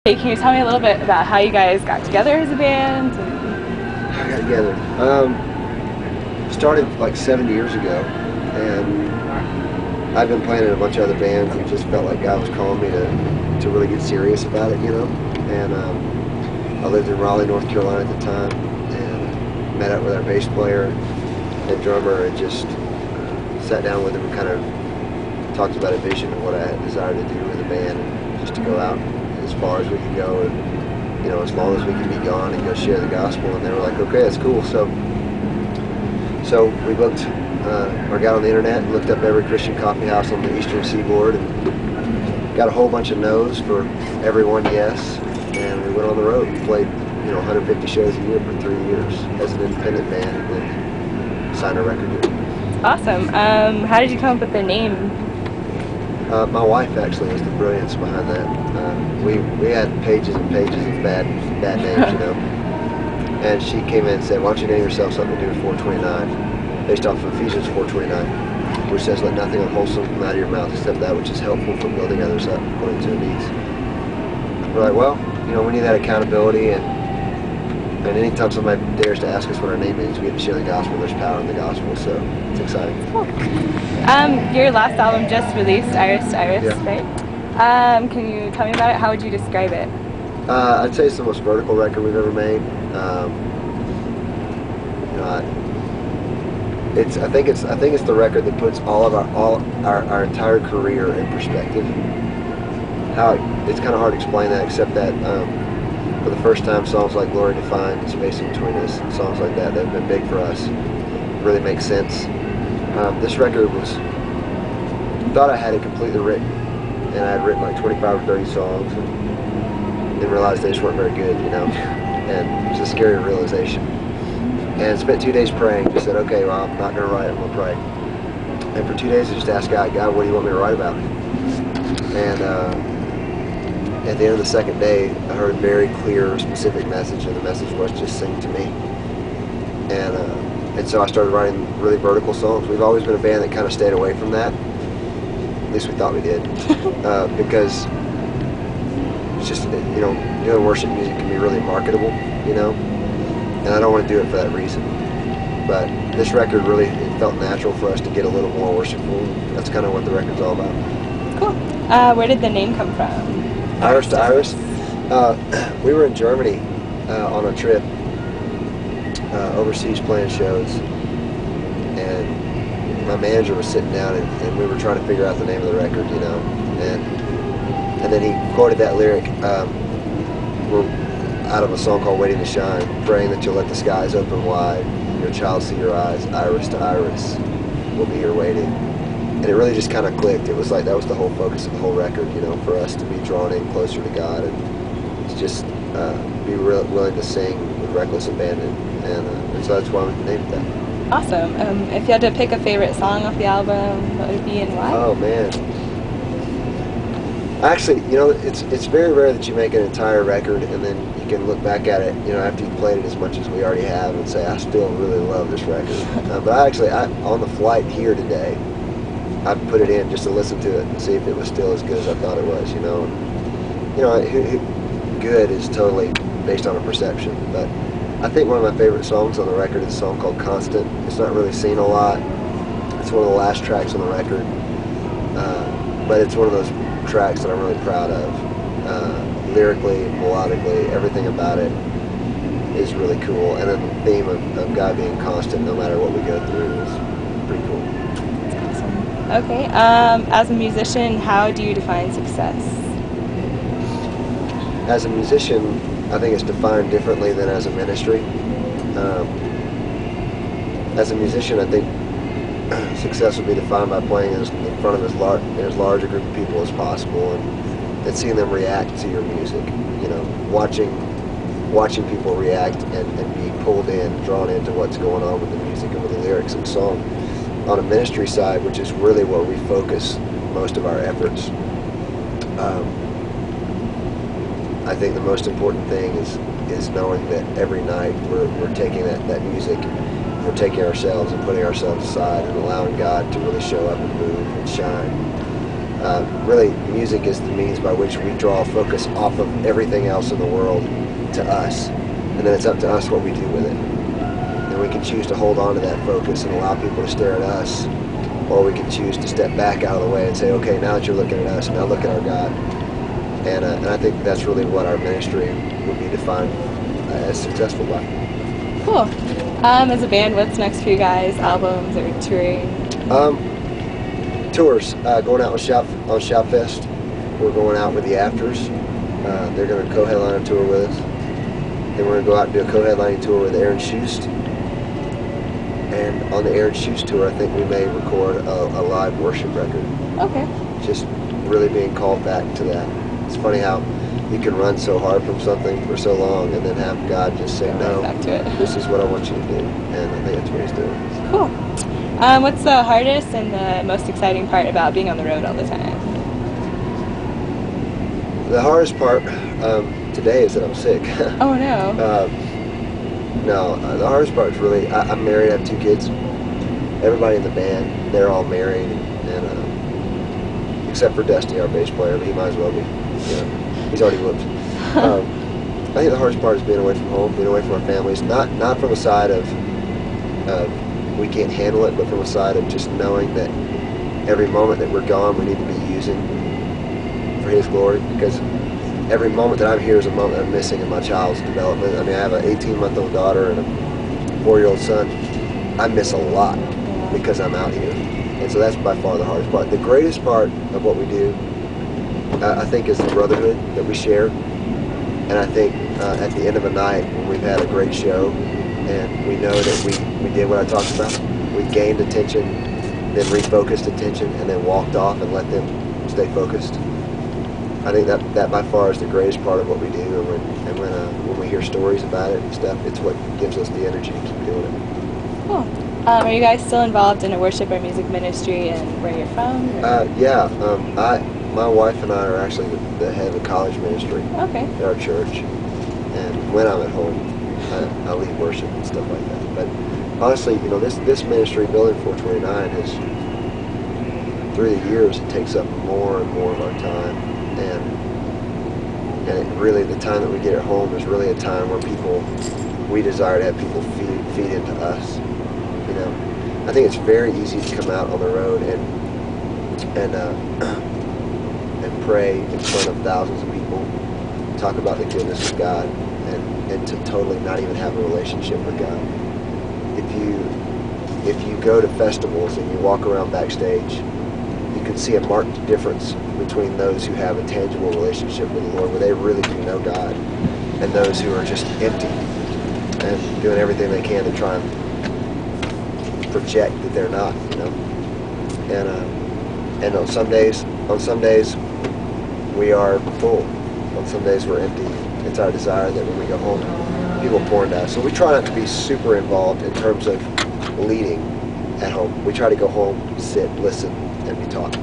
Hey, can you tell me a little bit about how you guys got together as a band? I got together. Started like 7 years ago, and I've been playing in a bunch of other bands and just felt like God was calling me to really get serious about it, you know. And I lived in Raleigh, North Carolina at the time, and met up with our bass player and drummer and just sat down with him and kind of talked about a vision of what I had desired to do with the band, and just to go out as far as we could go, and you know, as long as we could be gone and go share the gospel. And they were like, okay, that's cool. So we looked, or got on the internet and looked up every Christian coffee house on the Eastern Seaboard, and got a whole bunch of no's for every one yes. And we went on the road and played, you know, 150 shows a year for 3 years as an independent band, and then signed a record deal. Awesome. How did you come up with the name? My wife actually was the brilliance behind that. We had pages and pages of bad names, you know. And she came in and said, why don't you name yourself something to do with 429, based off of Ephesians 4:29, which says, let nothing unwholesome come out of your mouth except that which is helpful for building others up according to their needs. We're like, well, you know, we need that accountability, and anytime somebody dares to ask us what our name means, we get to share the gospel. There's power in the gospel, so it's exciting. Cool. Your last album just released, Iris to Iris, Yeah. right? Can you tell me about it? How would you describe it? I'd say it's the most vertical record we've ever made. You know, I think it's the record that puts all our entire career in perspective. It's kind of hard to explain that, except that for the first time, songs like Glory Defined, Space in Between Us, songs like that have been big for us. Really makes sense. This record thought I had it completely written, and I had written like 25 or 30 songs, and then realized they just weren't very good, you know. And it was a scary realization. And spent 2 days praying. Just said, okay, well, I'm not going to write, I'm going to pray. And for 2 days, I just asked God, what do you want me to write about? And at the end of the second day, I heard a very clear, specific message, and the message was just sing to me. And so I started writing really vertical songs. We've always been a band that kind of stayed away from that. At least we thought we did. Because it's just, you know, doing worship music can be really marketable, you know? And I don't want to do it for that reason. But this record really, it felt natural for us to get a little more worshipful. That's kind of what the record's all about. Cool. Where did the name come from? Iris to Iris. We were in Germany on a trip, overseas playing shows, and my manager was sitting down, and we were trying to figure out the name of the record, you know, and then he quoted that lyric, we're out of a song called Waiting to Shine, praying that you'll let the skies open wide, your child see your eyes, iris to iris, we'll be here waiting. And it really just kind of clicked. It was like that was the whole focus of the whole record, you know, for us to be drawn in closer to God, and to just be willing to sing with reckless abandon. And so that's why we named that. Awesome. If you had to pick a favorite song off the album, what would it be and why? Oh man. Actually, you know, it's very rare that you make an entire record and then you can look back at it, you know, after you've played it as much as we already have, and say, I still really love this record. But on the flight here today, I put it in just to listen to it and see if it was still as good as I thought it was, you know. You know, good is totally based on a perception, but I think one of my favorite songs on the record is a song called Constant. It's not really seen a lot. It's one of the last tracks on the record, but it's one of those tracks that I'm really proud of. Lyrically, melodically, everything about it is really cool, and then the theme of God being constant no matter what we go through is pretty cool. Okay. As a musician, how do you define success? As a musician, I think it's defined differently than as a ministry. As a musician, I think success would be defined by playing in front of as large a group of people as possible, and seeing them react to your music. You know, watching people react and be pulled in, drawn into what's going on with the music and with the lyrics and song. On a ministry side, which is really where we focus most of our efforts, I think the most important thing is knowing that every night we're taking that music, we're taking ourselves and putting ourselves aside and allowing God to really show up and move and shine really, music is the means by which we draw focus off of everything else in the world to us, and then it's up to us what we do with it. And we can choose to hold on to that focus and allow people to stare at us, or we can choose to step back out of the way and say, okay, now that you're looking at us, now look at our God. And I think that's really what our ministry would be defined as successful by. Cool. As a band, what's next for you guys? Albums or touring? Tours. Going out on Shoutfest. We're going out with the Afters. They're going to co-headline a tour with us. Then we're going to go out and do a co-headlining tour with Aaron Shust. And on the Aaron Shust tour, I think we may record a live worship record. Okay. Just really being called back to that. It's funny how you can run so hard from something for so long and then have God just say, no, back to it. This is what I want you to do. And I think that's what he's doing. Cool. What's the hardest and the most exciting part about being on the road all the time? The hardest part today is that I'm sick. Oh, no. The hardest part is really, I'm married, I have 2 kids. Everybody in the band, they're all married, and except for Dusty, our bass player, but he might as well be, he's already whooped. I think the hardest part is being away from home, being away from our families, not from a side of we can't handle it, but from a side of just knowing that every moment that we're gone, we need to be using for His glory, because every moment that I'm here is a moment that I'm missing in my child's development. I mean, I have an 18-month-old daughter and a 4-year-old son. I miss a lot because I'm out here. And so that's by far the hardest part. The greatest part of what we do, I think, is the brotherhood that we share. And I think at the end of a night, when we've had a great show, and we know that we did what I talked about, we gained attention, then refocused attention, and then walked off and let them stay focused. I think that by far is the greatest part of what we do, and when we hear stories about it and stuff, it's what gives us the energy to keep doing it. Cool. Are you guys still involved in a worship or music ministry, and where you're from? Yeah. My wife and I are actually the head of the college ministry at our church, and when I'm at home, I lead worship and stuff like that. But honestly, this ministry, Building 429, is through the years it takes up more and more of our time, and it really, the time that we get at home is really a time where we desire to have people feed into us. I think it's very easy to come out on the road and pray in front of thousands of people, talk about the goodness of God, and to totally not even have a relationship with God. If you go to festivals and you walk around backstage, you can see a marked difference between those who have a tangible relationship with the Lord, where they really do know God, and those who are just empty and doing everything they can to try and project that they're not, And on some days we are full. On some days we're empty. It's our desire that when we go home, people pour into us. So we try not to be super involved in terms of leading at home. We try to go home, sit, listen, and be taught.